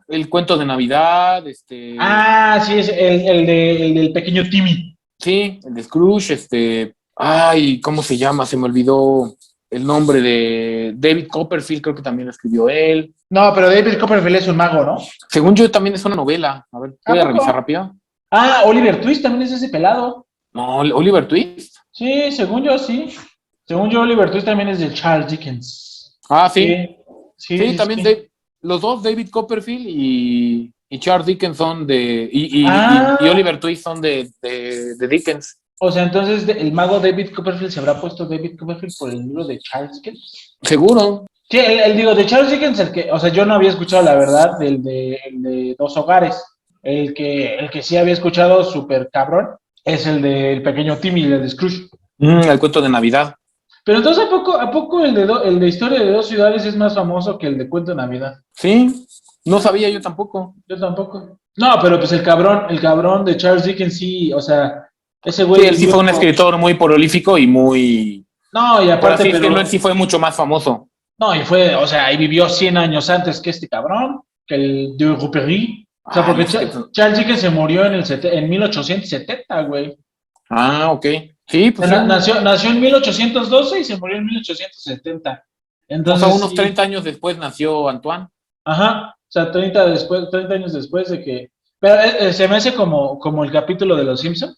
El cuento de Navidad, sí, es el del pequeño Timmy. Sí, el de Scrooge, ay, ¿cómo se llama? Se me olvidó el nombre de David Copperfield, creo que también lo escribió él. No, pero David Copperfield es un mago, ¿no? Según yo, también es una novela. A ver, voy a revisar rápido. Oliver Twist también es ese pelado. No, Oliver Twist. Sí, según yo, sí. Según yo, Oliver Twist también es de Charles Dickens. Ah, sí. Sí, también sí. los dos, David Copperfield y Charles Dickens son y Ah, Oliver Twist son de Dickens. o sea, entonces el mago David Copperfield se habrá puesto David Copperfield por el libro de Charles Dickens. Seguro. Sí, el digo de Charles Dickens, el que, o sea, yo no había escuchado la verdad el de Dos Hogares. El que sí había escuchado súper cabrón es el del pequeño Timmy, el de Scrooge. El cuento de Navidad. Pero entonces, ¿a poco el de Historia de Dos Ciudades es más famoso que el de Cuento de Navidad? Sí, no sabía yo tampoco. Yo tampoco. No, pero pues el cabrón de Charles Dickens sí, o sea, ese Sí, güey él sí fue un escritor muy prolífico y muy... No, y Por aparte, así pero... decirlo, él sí fue mucho más famoso. No, y fue, o sea, y vivió 100 años antes que este cabrón, que el de Rupéry. O sea, porque No sé qué... Charles Dickens se murió en 1870, güey. Ok. Sí, O pues sea, sí. nació en 1812 y se murió en 1870. O Entonces, sea, unos sí. 30 años después nació Antoine. Ajá, o sea, 30 años después de que... Pero se me hace como el capítulo de Los Simpson,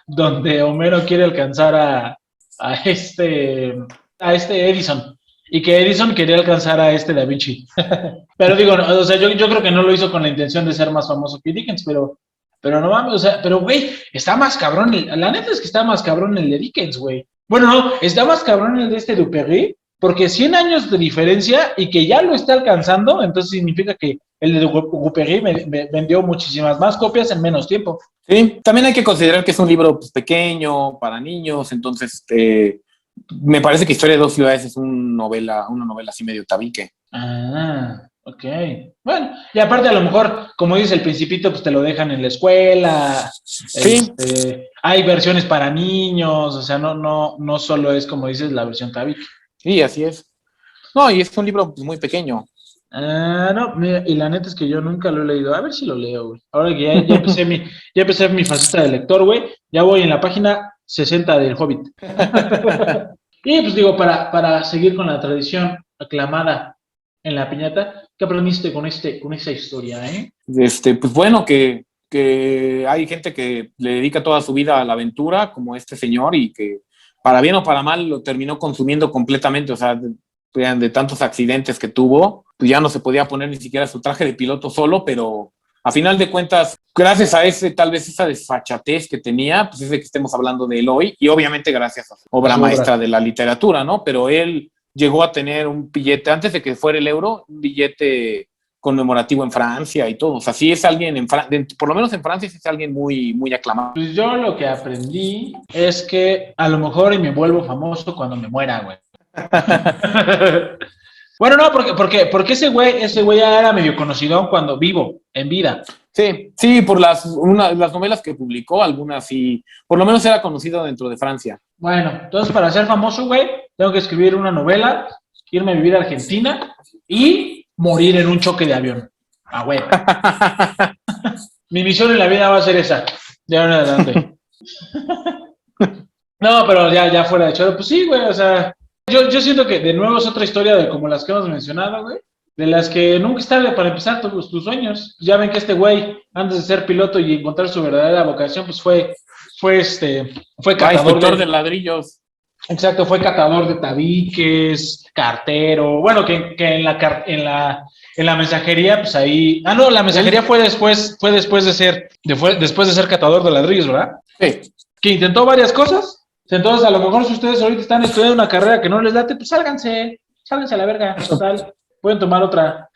donde Homero quiere alcanzar a este Edison, y que Edison quería alcanzar a este Da Vinci. Pero digo, o sea, yo creo que no lo hizo con la intención de ser más famoso que Dickens, pero no mames, o sea, pero güey, está más cabrón, la neta es que está más cabrón el de Dickens, güey. Bueno, no, está más cabrón el de este Duperrey, porque 100 años de diferencia y que ya lo está alcanzando, entonces significa que el de Duperrey me vendió muchísimas más copias en menos tiempo. Sí, también hay que considerar que es un libro pues, pequeño, para niños, entonces me parece que Historia de Dos Ciudades es una novela así medio tabique. Ah, ok. Bueno, y aparte a lo mejor, como dice el Principito, pues te lo dejan en la escuela. Sí. Hay versiones para niños, o sea, no solo es como dices la versión tabique. Sí, así es. No, y es un libro pues, muy pequeño. Ah, no, mira, y la neta es que yo nunca lo he leído. A ver si lo leo, güey. Ahora que ya empecé mi faceta de lector, güey. Ya voy en la página 60 del Hobbit. Y pues digo, para seguir con la tradición aclamada en la piñata, ¿qué aprendiste con esta historia, eh? Pues bueno, que hay gente que le dedica toda su vida a la aventura, como este señor, y que para bien o para mal lo terminó consumiendo completamente, o sea, de tantos accidentes que tuvo, pues ya no se podía poner ni siquiera su traje de piloto solo, pero a final de cuentas, gracias a tal vez esa desfachatez que tenía, pues es de que estemos hablando de él hoy, y obviamente gracias a su obra maestra de la literatura, ¿no? Pero él llegó a tener un billete, antes de que fuera el euro, un billete conmemorativo en Francia y todo. O sea, sí es alguien, por lo menos en Francia, sí es alguien muy, muy aclamado. Pues yo lo que aprendí es que a lo mejor y me vuelvo famoso cuando me muera, güey. Bueno, no, porque ese güey ya era medio conocido cuando vivo, en vida. Sí, por las novelas que publicó, algunas sí, por lo menos era conocido dentro de Francia. Bueno, entonces para ser famoso, güey, tengo que escribir una novela, irme a vivir a Argentina y morir en un choque de avión. Ah, güey. Mi misión en la vida va a ser esa, de ahora en adelante. No, pero ya fuera de choro, pues sí, güey, o sea, yo siento que de nuevo es otra historia de como las que hemos mencionado, güey, de las que nunca es tarde para empezar tus sueños. Ya ven que este güey, antes de ser piloto y encontrar su verdadera vocación, pues fue catador inspector de ladrillos. Exacto, fue catador de tabiques, cartero, bueno, que en la mensajería, pues ahí, no, la mensajería fue después de ser catador de ladrillos, ¿verdad? Sí. Que intentó varias cosas. Entonces, a lo mejor si ustedes ahorita están estudiando una carrera que no les late, pues sálganse a la verga, total, pueden tomar otra.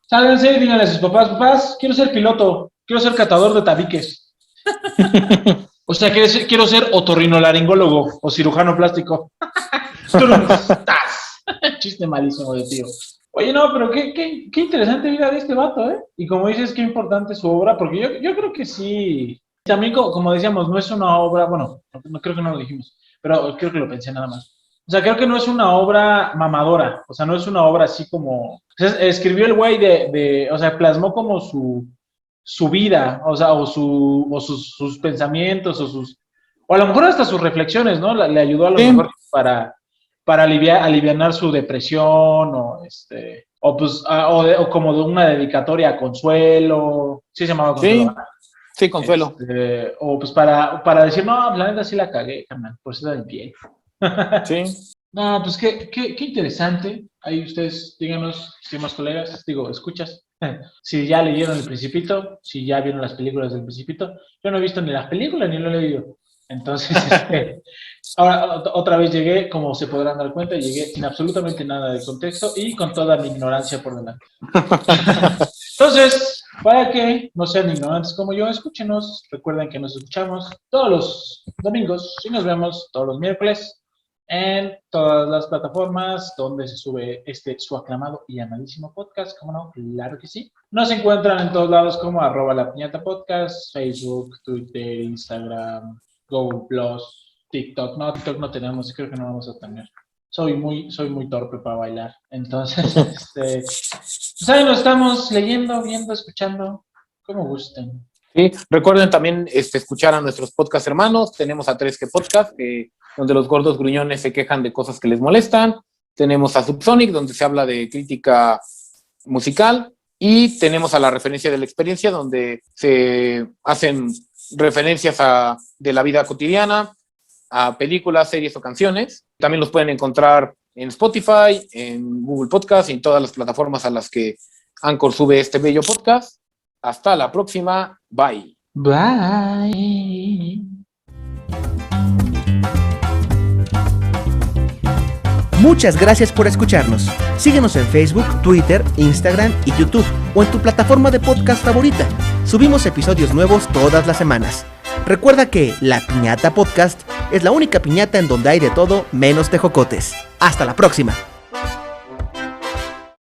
Sálganse y díganle a sus papás, quiero ser piloto, quiero ser catador de tabiques. O sea, quiero ser otorrinolaringólogo o cirujano plástico. Tú no estás. Chiste malísimo de tío. Oye, no, pero qué interesante vida de este vato, ¿eh? Y como dices, qué importante su obra, porque yo creo que sí. También, como decíamos, no es una obra, bueno, no creo que no lo dijimos, pero creo que lo pensé nada más. O sea, creo que no es una obra mamadora, o sea, no es una obra así como... O sea, escribió el güey o sea, plasmó como su vida, o sea, o sus pensamientos, o a lo mejor hasta sus reflexiones, ¿no? Le ayudó a lo mejor para alivianar su depresión, o como de una dedicatoria a Consuelo, sí se llamaba Consuelo. Sí, Consuelo. O pues para decir, no, la neta sí la cagué, carnal, por eso da el pie. Sí. No, pues qué interesante. Ahí ustedes, díganos, estimados colegas, escuchas. Si ya leyeron El Principito, si ya vieron las películas del Principito. Yo no he visto ni las películas ni lo he leído. Entonces, ahora otra vez llegué, como se podrán dar cuenta, llegué sin absolutamente nada de contexto y con toda mi ignorancia por delante. Entonces, para que no sean ignorantes como yo, escúchenos. Recuerden que nos escuchamos todos los domingos y nos vemos todos los miércoles en todas las plataformas donde se sube su aclamado y amadísimo podcast, ¿cómo no? Claro que sí. Nos encuentran en todos lados como @lapiñatapodcast, Facebook, Twitter, Instagram, Google+, TikTok. No, TikTok no tenemos, creo que no vamos a tener. Soy muy torpe para bailar. Entonces, pues ahí nos estamos leyendo, viendo, escuchando, como gusten. Sí, recuerden también escuchar a nuestros podcast hermanos. Tenemos a 3G Podcast, donde los gordos gruñones se quejan de cosas que les molestan. Tenemos a Subsonic, donde se habla de crítica musical. Y tenemos a La Referencia de la Experiencia, donde se hacen referencias de la vida cotidiana, a películas, series o canciones. También los pueden encontrar en Spotify, en Google Podcast y en todas las plataformas a las que Anchor sube este bello podcast. Hasta la próxima. Bye. Bye. Muchas gracias por escucharnos. Síguenos en Facebook, Twitter, Instagram y YouTube o en tu plataforma de podcast favorita. Subimos episodios nuevos todas las semanas. Recuerda que La Piñata Podcast es la única piñata en donde hay de todo menos tejocotes. Hasta la próxima.